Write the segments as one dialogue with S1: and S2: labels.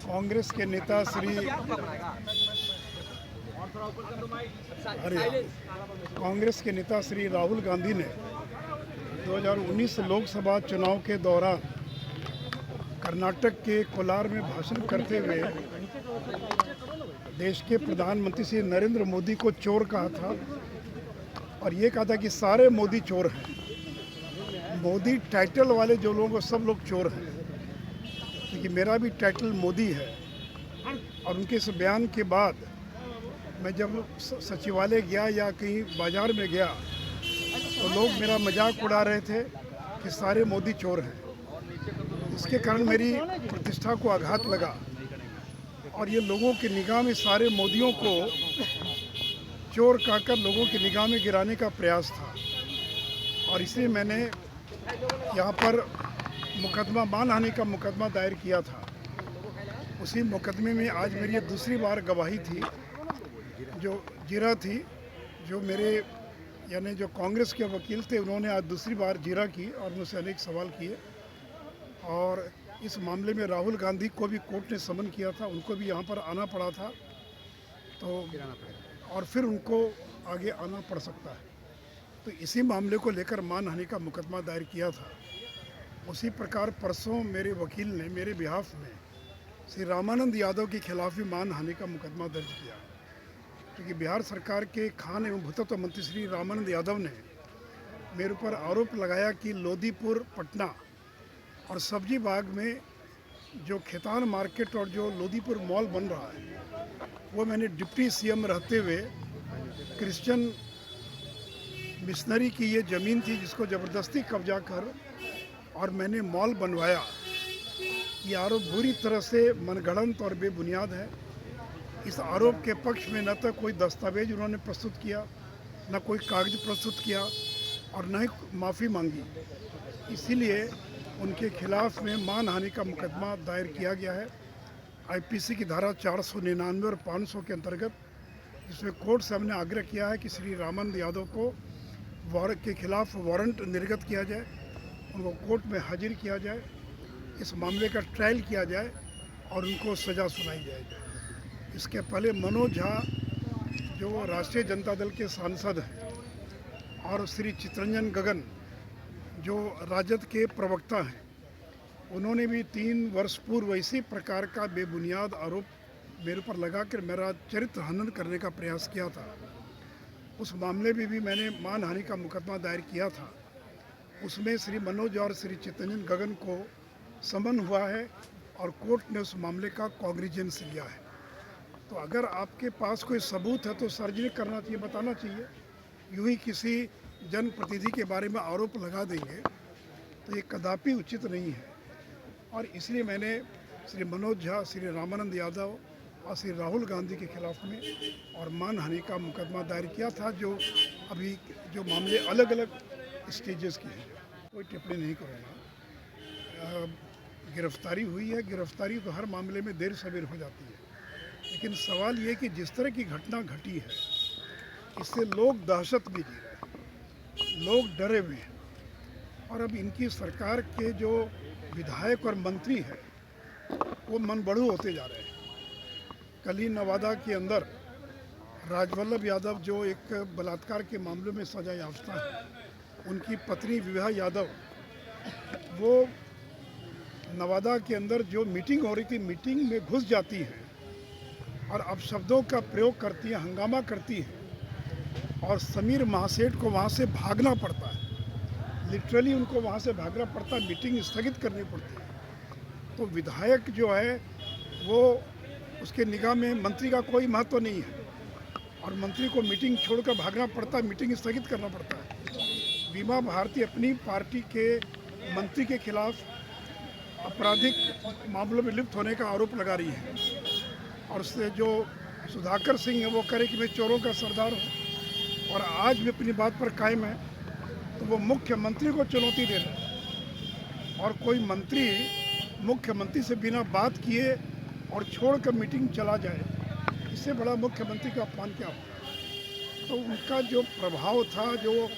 S1: कांग्रेस के नेता श्री कांग्रेस के नेता श्री राहुल गांधी ने 2019 लोकसभा चुनाव के दौरान कर्नाटक के कोलार में भाषण करते हुए देश के प्रधानमंत्री श्री नरेंद्र मोदी को चोर कहा था और ये कहा था कि सारे मोदी चोर हैं। मोदी टाइटल वाले जो लोग सब लोग चोर हैं, क्योंकि मेरा भी टाइटल मोदी है। और उनके इस बयान के बाद मैं जब सचिवालय गया या कहीं बाजार में गया तो लोग मेरा मजाक उड़ा रहे थे कि सारे मोदी चोर हैं। इसके कारण मेरी प्रतिष्ठा को आघात लगा और ये लोगों की निगाह में सारे मोदियों को चोर कहकर लोगों की निगाह में गिराने का प्रयास था। और इसलिए मैंने यहाँ पर मुकदमा मानहानि का मुकदमा दायर किया था। उसी मुकदमे में आज मेरी ये दूसरी बार गवाही थी, जो जीरा थी, जो मेरे यानी जो कांग्रेस के वकील थे उन्होंने आज दूसरी बार जीरा की और मुझसे अनेक सवाल किए। और इस मामले में राहुल गांधी को भी कोर्ट ने समन किया था, उनको भी यहाँ पर आना पड़ा था, तो और फिर उनको आगे आना पड़ सकता है। तो इसी मामले को लेकर मानहानि का मुकदमा दायर किया था। उसी प्रकार परसों मेरे वकील ने मेरे बिहाफ में श्री रामानंद यादव के खिलाफ भी मानहानि का मुकदमा दर्ज किया, क्योंकि बिहार सरकार के खान एवं भूतत्व मंत्री श्री रामानंद यादव ने मेरे ऊपर आरोप लगाया कि लोदीपुर पटना और सब्जी बाग में जो खेतान मार्केट और जो लोदीपुर मॉल बन रहा है वो मैंने डिप्टी सीएम रहते हुए क्रिश्चियन मिशनरी की ये ज़मीन थी जिसको ज़बरदस्ती कब्जा कर और मैंने मॉल बनवाया। ये आरोप बुरी तरह से मनगढ़ंत और बेबुनियाद है। इस आरोप के पक्ष में न तो कोई दस्तावेज उन्होंने प्रस्तुत किया, न कोई कागज प्रस्तुत किया और न ही माफ़ी मांगी। इसीलिए उनके खिलाफ में मानहानि का मुकदमा दायर किया गया है आईपीसी की धारा 499 और 500 के अंतर्गत, जिसमें कोर्ट से हमने आग्रह किया है कि श्री रामानंद यादव को वारंट के खिलाफ वारंट निर्गत किया जाए, उनको कोर्ट में हाजिर किया जाए, इस मामले का ट्रायल किया जाए और उनको सज़ा सुनाई जाए। इसके पहले मनोज झा जो राष्ट्रीय जनता दल के सांसद हैं और श्री चितरंजन गगन जो राजद के प्रवक्ता हैं, उन्होंने भी 3 वर्ष पूर्व इसी प्रकार का बेबुनियाद आरोप मेरे ऊपर लगाकर मेरा चरित्र हनन करने का प्रयास किया था। उस मामले में भी मैंने मानहानि का मुकदमा दायर किया था। उसमें श्री मनोज और श्री चितरंजन गगन को समन हुआ है और कोर्ट ने उस मामले का कॉग्निजेंस लिया है। तो अगर आपके पास कोई सबूत है तो सार्वजनिक करना चाहिए, बताना चाहिए। यूँ ही किसी जनप्रतिनिधि के बारे में आरोप लगा देंगे तो ये कदापि उचित नहीं है। और इसलिए मैंने श्री मनोज झा, श्री रामानंद यादव और श्री राहुल गांधी के खिलाफ में और मानहानि का मुकदमा दायर किया था, जो अभी जो मामले अलग अलग स्टेजेस के हैं। कोई टिप्पणी नहीं करूँगा। गिरफ्तारी हुई है, गिरफ्तारी तो हर मामले में देर सवेर हो जाती है, लेकिन सवाल ये कि जिस तरह की घटना घटी है इससे लोग दहशत में जी रहे हैं, लोग डरे हुए हैं। और अब इनकी सरकार के जो विधायक और मंत्री हैं वो मनबड़ू होते जा रहे हैं। कल ही नवादा के अंदर राजवल्लभ यादव जो एक बलात्कार के मामलों में सजा याफ्ता है, उनकी पत्नी विवाह यादव वो नवादा के अंदर जो मीटिंग हो रही थी, मीटिंग में घुस जाती हैं और अपशब्दों का प्रयोग करती हैं, हंगामा करती हैं और समीर महासेठ को वहाँ से भागना पड़ता है। लिटरली उनको वहाँ से भागना पड़ता है, मीटिंग स्थगित करनी पड़ती है। तो विधायक जो है वो उसके निगाह में मंत्री का कोई महत्व नहीं है और मंत्री को मीटिंग छोड़कर भागना पड़ता है, मीटिंग स्थगित करना पड़ता है। बीमा भारती अपनी पार्टी के मंत्री के खिलाफ आपराधिक मामलों में लिप्त होने का आरोप लगा रही है और उससे जो सुधाकर सिंह है वो करे कि मैं चोरों का सरदार हूँ और आज भी अपनी बात पर कायम है, तो वो मुख्यमंत्री को चुनौती दे रहे हैं। और कोई मंत्री मुख्यमंत्री से बिना बात किए और छोड़कर मीटिंग चला जाए, इससे बड़ा मुख्यमंत्री का अपमान क्या हो। तो उनका जो प्रभाव था, जो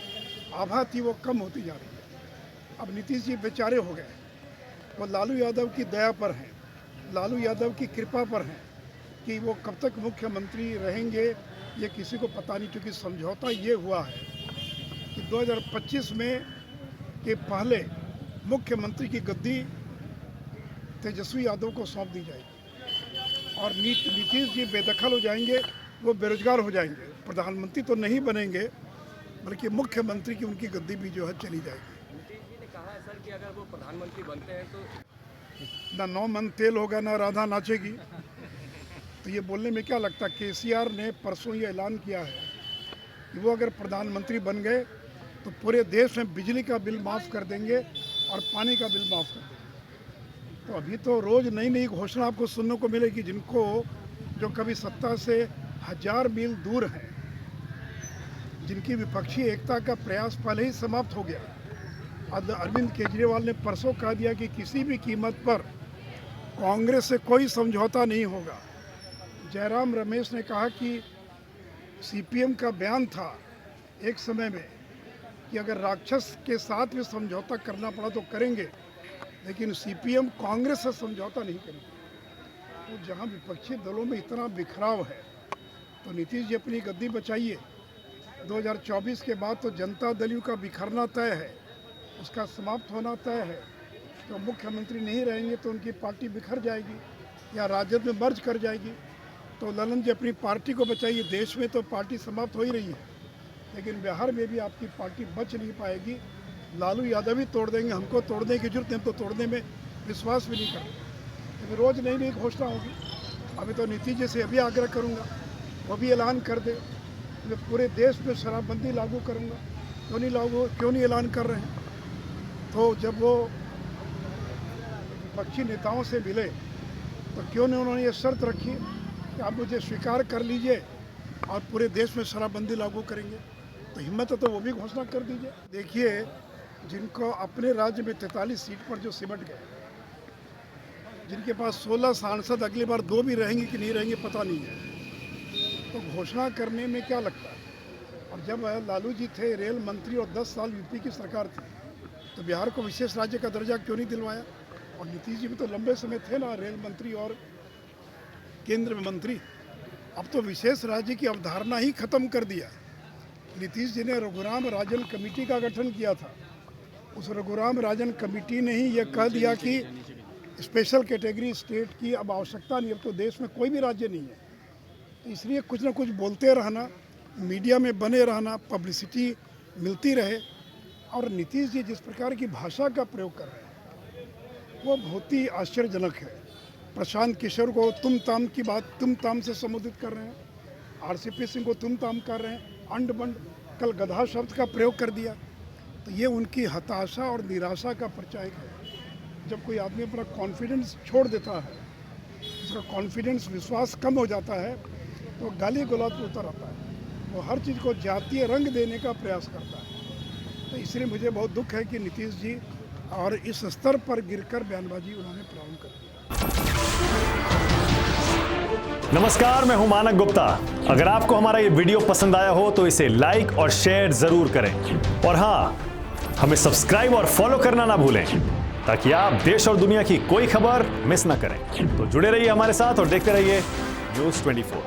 S1: आभा थी, वो कम होती जा रही है। अब नीतीश जी बेचारे हो गए, वो लालू यादव की दया पर हैं लालू यादव की कृपा पर हैं कि वो कब तक मुख्यमंत्री रहेंगे ये किसी को पता नहीं, क्योंकि समझौता ये हुआ है कि 2025 में के पहले मुख्यमंत्री की गद्दी तेजस्वी यादव को सौंप दी जाएगी और नीतीश जी बेदखल हो जाएंगे, वो बेरोजगार हो जाएंगे, प्रधानमंत्री तो नहीं बनेंगे बल्कि मुख्यमंत्री की उनकी गद्दी भी जो है चली जाएगी।
S2: नीतीश जी ने कहा है सर कि अगर वो प्रधानमंत्री बनते हैं तो
S1: ना 9 मन तेल होगा ना राधा नाचेगी। तो ये बोलने में क्या लगता है? केसीआर ने परसों ये ऐलान किया है कि वो अगर प्रधानमंत्री बन गए तो पूरे देश में बिजली का बिल माफ़ कर देंगे और पानी का बिल माफ़ कर देंगे। तो अभी तो रोज़ नई नई घोषणा आपको सुनने को मिलेगी, जिनको जो कभी सत्ता से 1000 मील दूर हैं, जिनकी विपक्षी एकता का प्रयास पहले ही समाप्त हो गया। अरविंद केजरीवाल ने परसों कह दिया कि किसी भी कीमत पर कांग्रेस से कोई समझौता नहीं होगा। जयराम रमेश ने कहा कि सीपीएम का बयान था एक समय में कि अगर राक्षस के साथ भी समझौता करना पड़ा तो करेंगे, लेकिन सीपीएम कांग्रेस से समझौता नहीं करेंगे। तो जहां विपक्षी दलों में इतना बिखराव है तो नीतीश जी अपनी गद्दी बचाइए। 2024 के बाद तो जनता दल यू का बिखरना तय है, उसका समाप्त होना तय है। तो मुख्यमंत्री नहीं रहेंगे तो उनकी पार्टी बिखर जाएगी या राजद में मर्ज कर जाएगी। तो ललन जी अपनी पार्टी को बचाइए। देश में तो पार्टी समाप्त हो ही रही है, लेकिन बिहार में भी आपकी पार्टी बच नहीं पाएगी। लालू यादव ही तोड़ देंगे, हमको तोड़ने की जरूरत नहीं, हम तो तोड़ने में विश्वास भी नहीं करते। लेकिन रोज़ नई नई घोषणा होगी। अभी तो नीतीश जी से अभी आग्रह करूँगा वो भी ऐलान कर दे, मैं पूरे देश में शराबबंदी लागू करूँगा। क्यों नहीं ऐलान कर रहे हैं? तो जब वो विपक्षी नेताओं से मिले तो क्यों नहीं उन्होंने ये शर्त रखी कि आप मुझे स्वीकार कर लीजिए और पूरे देश में शराबबंदी लागू करेंगे? तो हिम्मत है तो वो भी घोषणा कर दीजिए। देखिए, जिनको अपने राज्य में 43 सीट पर जो सिमट गए, जिनके पास 16 सांसद, अगली बार 2 भी रहेंगे कि नहीं रहेंगे पता नहीं है, तो घोषणा करने में क्या लगता है? और जब लालू जी थे रेल मंत्री और 10 साल यूपी की सरकार थी, तो बिहार को विशेष राज्य का दर्जा क्यों नहीं दिलवाया? और नीतीश जी भी तो लंबे समय थे ना रेल मंत्री और केंद्र में मंत्री। अब तो विशेष राज्य की अवधारणा ही खत्म कर दिया। नीतीश जी ने रघुराम राजन कमेटी का गठन किया था। उस रघुराम राजन कमेटी ने ही यह कह दिया कि स्पेशल कैटेगरी स्टेट की अब आवश्यकता नहीं, अब तो देश में कोई भी राज्य नहीं है। तो इसलिए कुछ ना कुछ बोलते रहना, मीडिया में बने रहना, पब्लिसिटी मिलती रहे। और नीतीश जी जिस प्रकार की भाषा का प्रयोग कर रहे हैं वो बहुत ही आश्चर्यजनक है। प्रशांत किशोर को तुम ताम की बात तुम ताम से संबोधित कर रहे हैं, आरसीपी सिंह को तुम ताम कर रहे हैं, अंड बंड, कल गधा शब्द का प्रयोग कर दिया। तो ये उनकी हताशा और निराशा का परिचायक है। जब कोई आदमी अपना कॉन्फिडेंस छोड़ देता है, उसका कॉन्फिडेंस विश्वास कम हो जाता है, तो गाली गलौज पे उतर आता है। वो हर चीज़ को जातीय रंग देने का प्रयास करता है। तो इसलिए मुझे बहुत दुख है कि नीतीश जी और इस स्तर पर गिरकर बयानबाजी उन्होंने प्रारंभ कर दी।
S3: नमस्कार, मैं हूं मानक गुप्ता। अगर आपको हमारा ये वीडियो पसंद आया हो तो इसे लाइक और शेयर जरूर करें, और हां, हमें सब्सक्राइब और फॉलो करना ना भूलें ताकि आप देश और दुनिया की कोई खबर मिस ना करें। तो जुड़े रहिए हमारे साथ और देखते रहिए न्यूज़ 24।